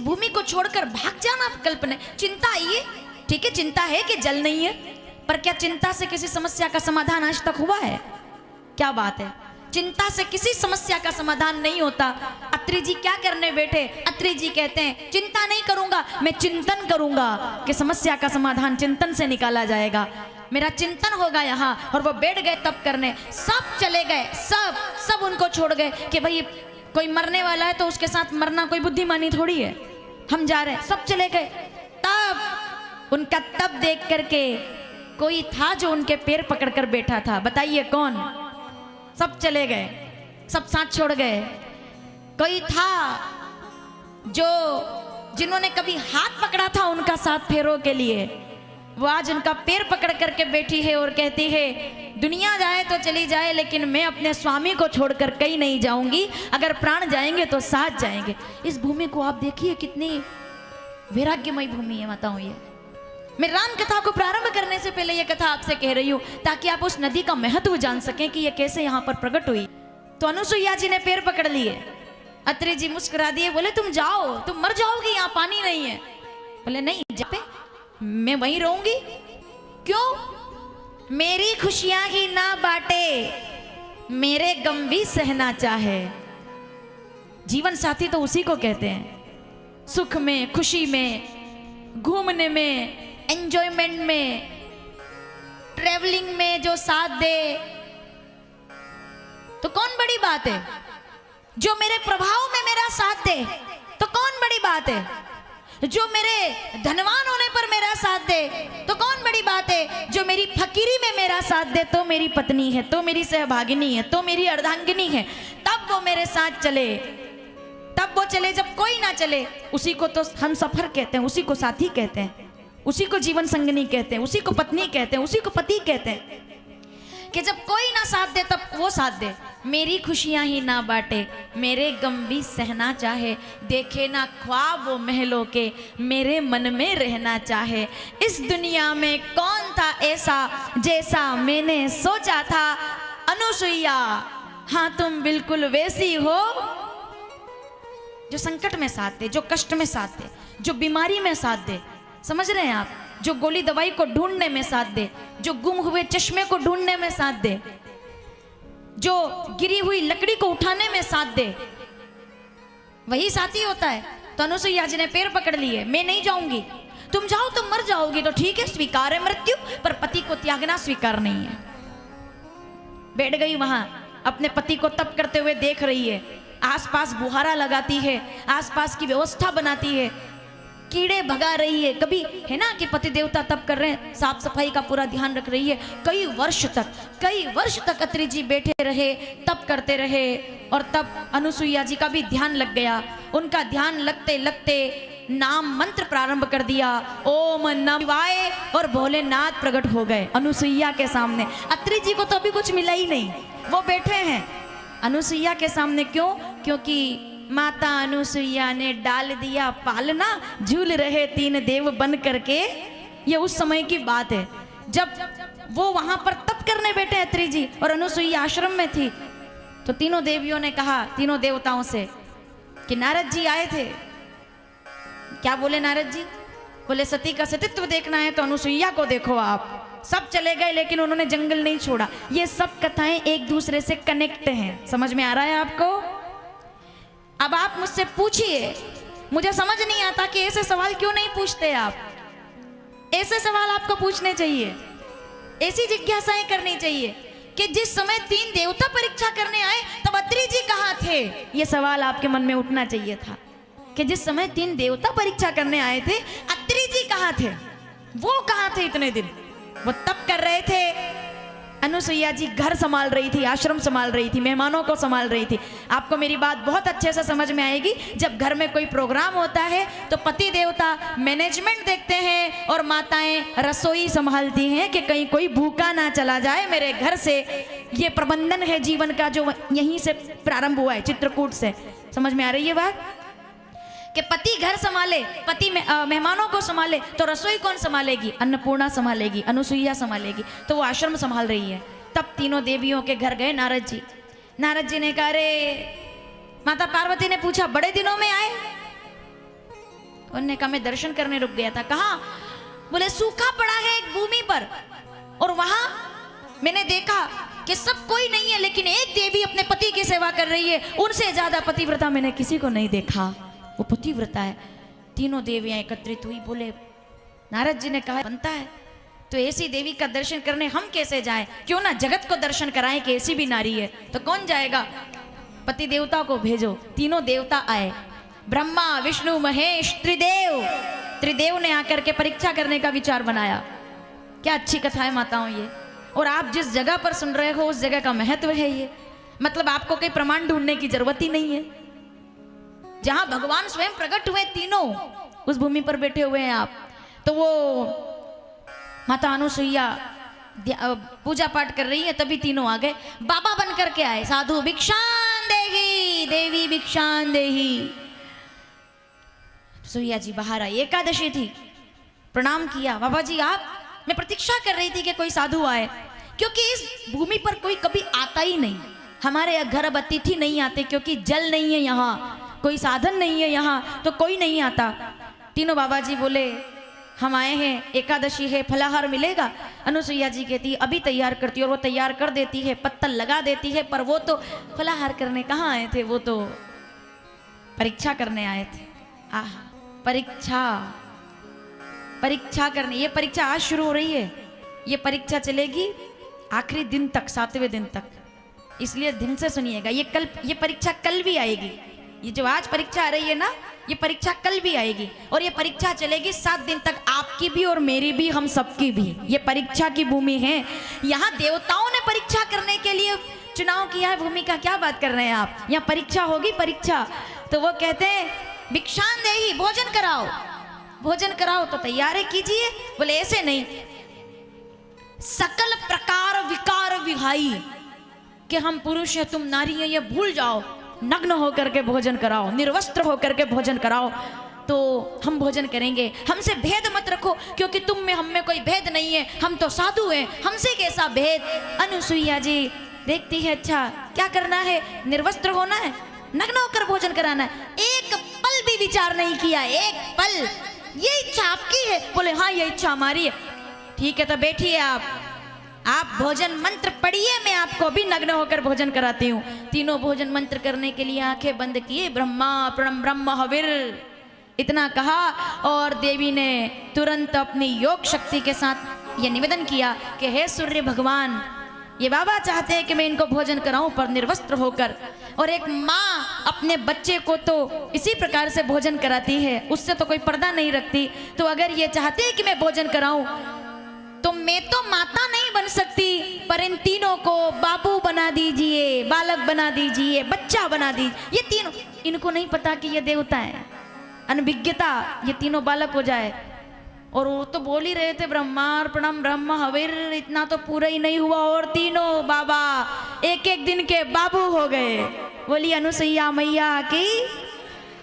इस भूमि को छोड़कर भाग जाना विकल्प नहीं। चिंता ये ठीक है, चिंता है कि जल नहीं है, पर क्या चिंता से किसी समस्या का समाधान आज तक हुआ है? क्या बात है, चिंता से किसी समस्या का समाधान नहीं होता। अत्रि जी क्या करने बैठे? अत्रि जी कहते हैं चिंता नहीं करूंगा, मैं चिंतन करूंगा कि समस्या का समाधान चिंतन से निकाला जाएगा। मेरा चिंतन होगा यहाँ। और वो बैठ गए तप करने। सब चले गए, सब उनको छोड़ गए कि भाई कोई मरने वाला है तो उसके साथ मरना कोई बुद्धिमानी थोड़ी है, हम जा रहे हैं। सब चले गए। तब उनका तप देख करके कोई था जो उनके पैर पकड़कर बैठा था। बताइए कौन? सब चले गए, सब साथ छोड़ गए। कोई था जो जिन्होंने कभी हाथ पकड़ा था उनका साथ फेरों के लिए, वो आज उनका पैर पकड़ करके बैठी है और कहती है दुनिया जाए तो चली जाए, लेकिन मैं अपने स्वामी को छोड़कर कहीं नहीं जाऊंगी। अगर प्राण जाएंगे तो साथ जाएंगे। इस भूमि को आप देखिए कितनी वैराग्यमयी भूमि है माताओं। ये मैं राम कथा को प्रारंभ करने से पहले ये कथा आपसे कह रही हूँ ताकि आप उस नदी का महत्व जान सकें कि ये कैसे यहाँ पर प्रकट हुई। तो अनुसुईया जी ने पैर पकड़ लिए। अत्रि जी मुस्कुरा दिए, बोले तुम जाओ, तुम मर जाओगी, यहाँ पानी नहीं है। बोले नहीं जा पे, मैं वहीं रहूंगी। क्यों? मेरी खुशियां ही ना बांटे, मेरे गम भी सहना चाहे। जीवन साथी तो उसी को कहते हैं, सुख में, खुशी में, घूमने में, एंजॉयमेंट में, ट्रेवलिंग में जो साथ दे तो कौन बड़ी बात है? जो मेरे प्रभाव में मेरा साथ दे तो कौन बड़ी बात है? जो मेरे धनवान होने पर मेरा साथ दे तो कौन बड़ी बात है? जो मेरी फकीरी में मेरा साथ दे तो मेरी पत्नी है, तो मेरी सहभागिनी है, तो मेरी अर्धांगिनी है, तब वो मेरे साथ चले। तब वो चले, जब कोई ना चले उसी को तो हम सफर कहते हैं, उसी को साथी कहते हैं, उसी को जीवन संगनी कहते हैं, उसी को पत्नी कहते हैं, उसी को पति कहते हैं। कि जब कोई ना साथ दे तब वो साथ दे। मेरी खुशियां ही ना बांटे, मेरे गम भी सहना चाहे, देखे ना ख्वाब वो महलों के, मेरे मन में रहना चाहे। इस दुनिया में कौन था ऐसा जैसा मैंने सोचा था? अनुसुईया, हाँ तुम बिल्कुल वैसी हो जो संकट में साथ दे, जो कष्ट में साथ दे, जो बीमारी में साथ दे। समझ रहे हैं आप? जो गोली दवाई को ढूंढने में साथ दे, जो गुम हुए चश्मे को ढूंढने में साथ दे, जो गिरी हुई लकड़ी को उठाने में साथ दे, वही साथी होता है। तो अनुसुईया जी ने पैर पकड़ लिए, मैं नहीं जाऊंगी, तुम जाओ, तुम मर जाओगी तो ठीक है, स्वीकार है मृत्यु, पर पति को त्यागना स्वीकार नहीं है। बैठ गई वहां, अपने पति को तप करते हुए देख रही है। आसपास बुहारा लगाती है, आसपास की व्यवस्था बनाती है, कीड़े भगा रही है। कभी है ना कि पति देवता तप कर रहे हैं, साफ सफाई का पूरा ध्यान रख रही है। कई वर्ष तक अत्रि जी बैठे रहे, तप करते रहे। और तब अनुसुईया जी का भी ध्यान लग गया। उनका ध्यान लगते लगते नाम मंत्र प्रारंभ कर दिया, ओम नमः शिवाय, और भोलेनाथ प्रकट हो गए अनुसुईया के सामने। अत्रि जी को तो अभी कुछ मिला ही नहीं, वो बैठे हैं अनुसुईया के सामने। क्यों? क्योंकि माता अनुसुईया ने डाल दिया पालना, झूल रहे तीन देव बन करके। ये उस समय की बात है जब वो वहां पर तप करने बैठे अत्रि जी और अनुसुईया आश्रम में थी। तो तीनों देवियों ने कहा, तीनों देवताओं से, कि नारद जी आए थे। क्या बोले नारद जी? बोले सती का सतीत्व देखना है तो अनुसुईया को देखो आप। सब चले गए लेकिन उन्होंने जंगल नहीं छोड़ा। ये सब कथाएं एक दूसरे से कनेक्ट हैं। समझ में आ रहा है आपको? अब आप मुझसे पूछिए, मुझे समझ नहीं आता कि ऐसे सवाल क्यों नहीं पूछते आप। ऐसे सवाल आपको पूछने चाहिए, ऐसी जिज्ञासाएं करनी चाहिए कि जिस समय तीन देवता परीक्षा करने आए तब अत्रि जी कहाँ थे। ये सवाल आपके मन में उठना चाहिए था कि जिस समय तीन देवता परीक्षा करने आए थे अत्रि जी कहाँ थे, वो कहाँ थे इतने दिन? वो तप कर रहे थे। अनुसुईया जी घर संभाल रही थी, आश्रम संभाल रही थी, मेहमानों को संभाल रही थी। आपको मेरी बात बहुत अच्छे से समझ में आएगी। जब घर में कोई प्रोग्राम होता है तो पति देवता मैनेजमेंट देखते हैं और माताएं रसोई संभालती हैं कि कहीं कोई भूखा ना चला जाए मेरे घर से। ये प्रबंधन है जीवन का जो यहीं से प्रारंभ हुआ है, चित्रकूट से। समझ में आ रही है बात? कि पति घर संभाले, पति मेहमानों को संभाले, तो रसोई कौन संभालेगी? अन्नपूर्णा संभालेगी, अनुसुईया संभालेगी। तो वो आश्रम संभाल रही है। तब तीनों देवियों के घर गए नारद जी। नारद जी ने कहा, अरे माता पार्वती ने पूछा, बड़े दिनों में आए? उन्होंने कहा मैं दर्शन करने रुक गया था। कहाँ? बोले सूखा पड़ा है एक भूमि पर, और वहां मैंने देखा कि सब कोई नहीं है, लेकिन एक देवी अपने पति की सेवा कर रही है। उनसे ज्यादा पतिव्रता मैंने किसी को नहीं देखा, वो पतिव्रता है। तीनों देवियां एकत्रित हुई। बोले नारद जी ने कहा बनता है तो ऐसी देवी का दर्शन करने हम कैसे जाएं? क्यों ना जगत को दर्शन कराएं कि ऐसी भी नारी है। तो कौन जाएगा? पति देवता को भेजो। तीनों देवता आए, ब्रह्मा विष्णु महेश त्रिदेव। त्रिदेव ने आकर के परीक्षा करने का विचार बनाया। क्या अच्छी कथा है माताओं ये। और आप जिस जगह पर सुन रहे हो उस जगह का महत्व है ये। मतलब आपको कोई प्रमाण ढूंढने की जरूरत ही नहीं है। जहां भगवान स्वयं प्रकट हुए तीनों, उस भूमि पर बैठे हुए हैं आप। तो वो माता अनुसुईया पूजा पाठ कर रही है, तभी तीनों आ गए। बाबा बन करके आए, साधु भिक्षान देही, देवी भिक्षान देही। सुईया जी बाहर आई, एकादशी थी, प्रणाम किया। बाबा जी आप? मैं प्रतीक्षा कर रही थी कि कोई साधु आए, क्योंकि इस भूमि पर कोई कभी आता ही नहीं। हमारे घर अब अतिथि नहीं आते, क्योंकि जल नहीं है यहाँ, कोई साधन नहीं है यहाँ, तो कोई नहीं आता। तीनों बाबा जी बोले हम आए हैं, एकादशी है, फलाहार मिलेगा। अनुसुईया जी कहती अभी तैयार करती है, और वो तैयार कर देती है, पत्तल लगा देती है। पर वो तो फलाहार करने कहाँ आए थे, वो तो परीक्षा करने आए थे। आह, परीक्षा परीक्षा करने। ये परीक्षा आज शुरू हो रही है, ये परीक्षा चलेगी आखिरी दिन तक, 7वें दिन तक। इसलिए दिन से सुनिएगा। ये परीक्षा कल भी आएगी। ये जो आज परीक्षा आ रही है ना, ये परीक्षा कल भी आएगी, और ये परीक्षा चलेगी 7 दिन तक, आपकी भी और मेरी भी, हम सबकी भी। ये परीक्षा की भूमि है। यहाँ देवताओं ने परीक्षा करने के लिए चुनाव किया है भूमि का। क्या बात कर रहे हैं आप? यहाँ परीक्षा होगी, परीक्षा। तो वो कहते हैं भिक्षान देही, भोजन कराओ, भोजन कराओ। तो तैयारी कीजिए। बोले ऐसे नहीं, सकल प्रकार विकार विहाई, कि हम पुरुष हैं तुम नारी हैं ये भूल जाओ, नग्न होकर के भोजन कराओ, निर्वस्त्र होकर के भोजन कराओ, तो हम भोजन करेंगे। हमसे भेद मत रखो, क्योंकि तुम में हम में कोई भेद नहीं है, हम तो साधु हैं, हमसे कैसा भेद। अनुसुईया जी देखती है, अच्छा क्या करना है? निर्वस्त्र होना है, नग्न होकर भोजन कराना है। एक पल भी विचार नहीं किया, एक पल। ये इच्छा आपकी है? बोले हाँ ये इच्छा हमारी है। ठीक है तो बैठिए आप भोजन मंत्र पढ़िए, मैं आपको भी नग्न होकर भोजन कराती हूँ। तीनों भोजन मंत्र करने के लिए आंखें बंद किए। ब्रह्मा प्रणम ब्रह्म हविर इतना कहा, और देवी ने तुरंत अपनी योग शक्ति के साथ ये निवेदन किया कि हे सूर्य भगवान, ये बाबा चाहते हैं कि मैं इनको भोजन कराऊं, पर निर्वस्त्र होकर। और एक माँ अपने बच्चे को तो इसी प्रकार से भोजन कराती है, उससे तो कोई पर्दा नहीं रखती। तो अगर ये चाहते हैं कि मैं भोजन कराऊं, तो मैं तो माता नहीं बन सकती, पर इन तीनों को बाबू बना दीजिए, बालक बना दीजिए, बच्चा बना दीजिए। ये तीनों, इनको नहीं पता कि ये देवता है, अनभिज्ञता, ये तीनों बालक हो जाए। और वो तो बोल ही रहे थे ब्रह्मार्पणम ब्रह्म हविर, इतना तो पूरा ही नहीं हुआ, और तीनों बाबा एक एक दिन के बाबू हो गए। बोली अनुसुईया मैया की